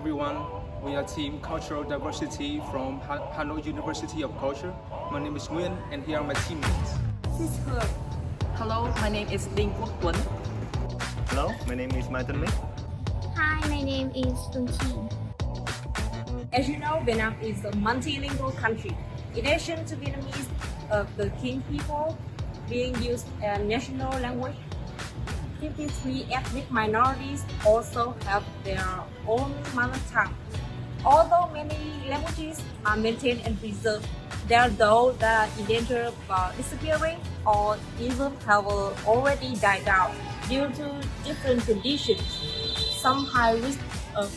everyone. We are Team Cultural Diversity from Hanoi University of Culture. My name is Nguyen, and here are my teammates. This is her. Hello, my name is Đinh Quốc Tuấn. Hello, my name is Mai Tân Minh. Hi, my name is Phương Chi. As you know, Vietnam is a multilingual country. In addition to Vietnamese, the King people being used as national language, 53 ethnic minorities also have their own mother tongue. Although many languages are maintained and preserved, there are those that are in danger of disappearing or even have already died out due to different conditions. Some high risk of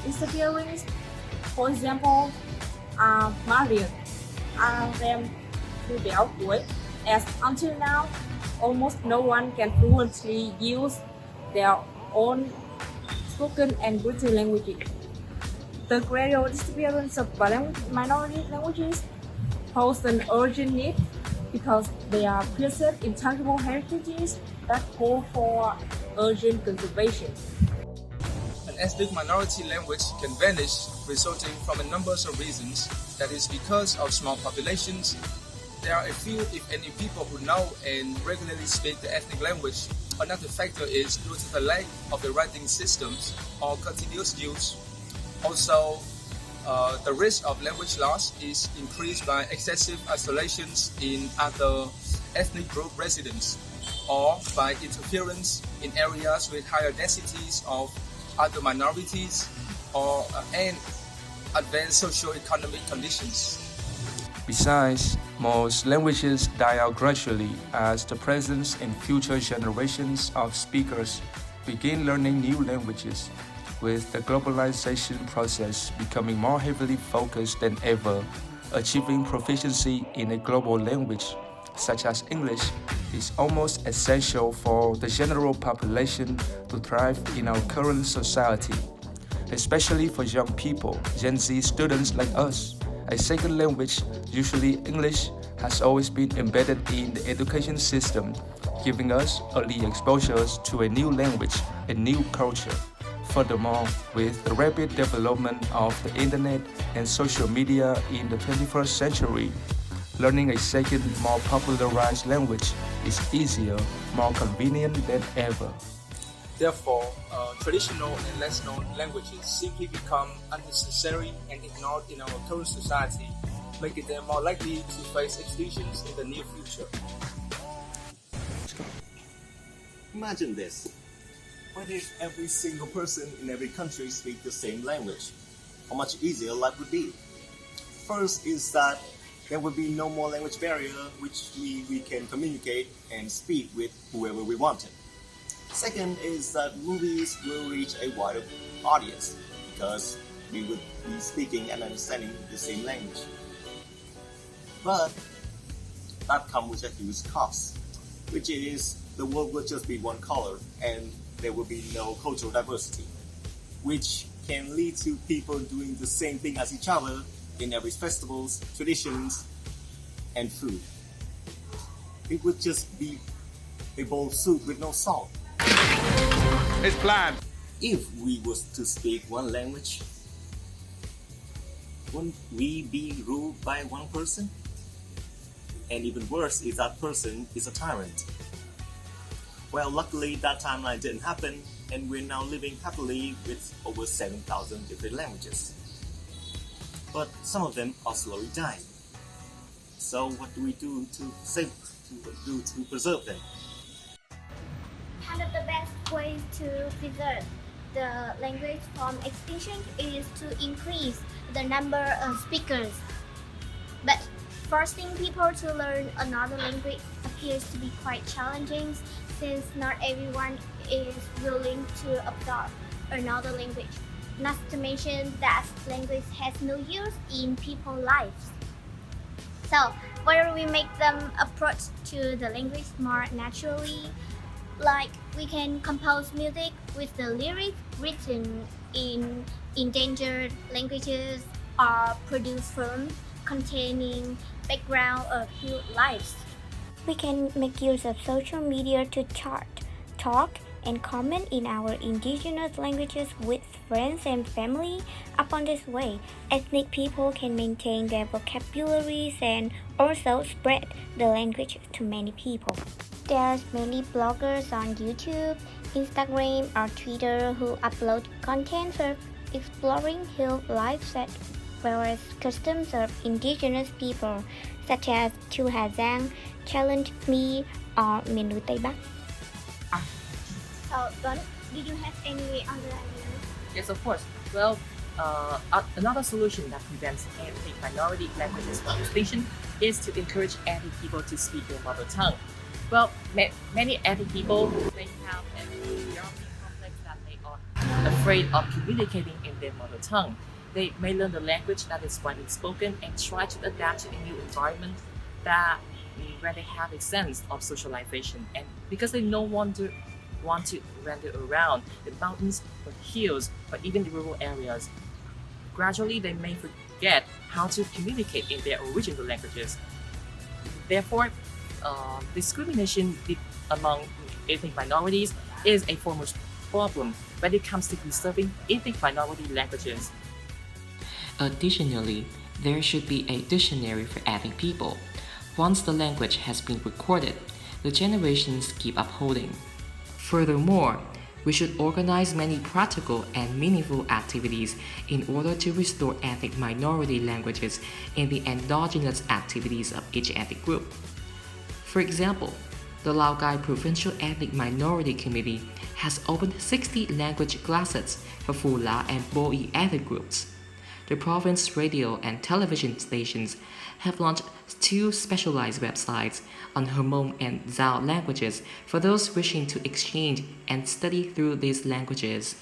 disappearance, for example, Marian, Arem, Thu Béo Cuối, as until now, almost no one can fluently use their own spoken and written languages. The gradual disappearance of minority languages pose an urgent need because they are preserved intangible heritages that call for urgent conservation. An ethnic minority language can vanish, resulting from a number of reasons. That is because of small populations. There are a few, if any, people who know and regularly speak the ethnic language. Another factor is due to the lack of the writing systems or continuous use. Also, the risk of language loss is increased by excessive isolations in other ethnic group residents or by interference in areas with higher densities of other minorities or and advanced socio-economic conditions. Besides, most languages die out gradually as the present and future generations of speakers begin learning new languages, with the globalization process becoming more heavily focused than ever. Achieving proficiency in a global language, such as English, is almost essential for the general population to thrive in our current society. Especially for young people, Gen Z students like us, a second language, usually English, has always been embedded in the education system, giving us early exposures to a new language, a new culture. Furthermore, with the rapid development of the internet and social media in the 21st century, learning a second, more popularized language is easier, more convenient than ever. Therefore, traditional and less known languages simply become unnecessary and ignored in our current society, making them more likely to face extinctions in the near future. Imagine this. What if every single person in every country speak the same language? How much easier life would be? First is that there would be no more language barrier, which we can communicate and speak with whoever we wanted. Second is that movies will reach a wider audience because we would be speaking and understanding the same language. But that comes with a huge cost, which is the world will just be one color and there will be no cultural diversity, which can lead to people doing the same thing as each other in every festivals, traditions, and food. It would just be a bowl of soup with no salt. It's planned. If we was to speak one language, wouldn't we be ruled by one person? And even worse if that person is a tyrant. Well, luckily that timeline didn't happen, and we're now living happily with over 7,000 different languages. But some of them are slowly dying. So what do we do to preserve them? One of the best ways to preserve the language from extinction is to increase the number of speakers. But forcing people to learn another language appears to be quite challenging since not everyone is willing to absorb another language. Not to mention that language has no use in people's lives. So, whether we make them approach to the language more naturally, like we can compose music with the lyrics written in endangered languages or produce films containing background of few lives. We can make use of social media to chart, talk, and comment in our indigenous languages with friends and family. Upon this way, ethnic people can maintain their vocabularies and also spread the language to many people. There's many bloggers on YouTube, Instagram, or Twitter who upload content for exploring hill lives at various customs of indigenous people, such as Chu Hà Giang, Challenge Me, or miền núi Tây Bắc. Tuấn, did you have any other ideas? Yes, of course. Well, another solution that prevents ethnic minority languages from extinction is to encourage ethnic people to speak their mother tongue. Well, many ethnic people, they have an inferiority complex that they are afraid of communicating in their mother tongue. They may learn the language that is widely spoken and try to adapt to a new environment where they have a sense of socialization, and because they don't want to wander around the mountains or hills or even the rural areas. Gradually, they may forget how to communicate in their original languages. Therefore, discrimination among ethnic minorities is a foremost problem when it comes to preserving ethnic minority languages. Additionally, there should be a dictionary for ethnic people. Once the language has been recorded, the generations keep upholding. Furthermore, we should organize many practical and meaningful activities in order to restore ethnic minority languages in the endogenous activities of each ethnic group. For example, the Laogai Provincial Ethnic Minority Committee has opened 60 language classes for Fula and Bo'i ethnic groups. The province radio and television stations have launched 2 specialized websites on Hmong and Dao languages for those wishing to exchange and study through these languages.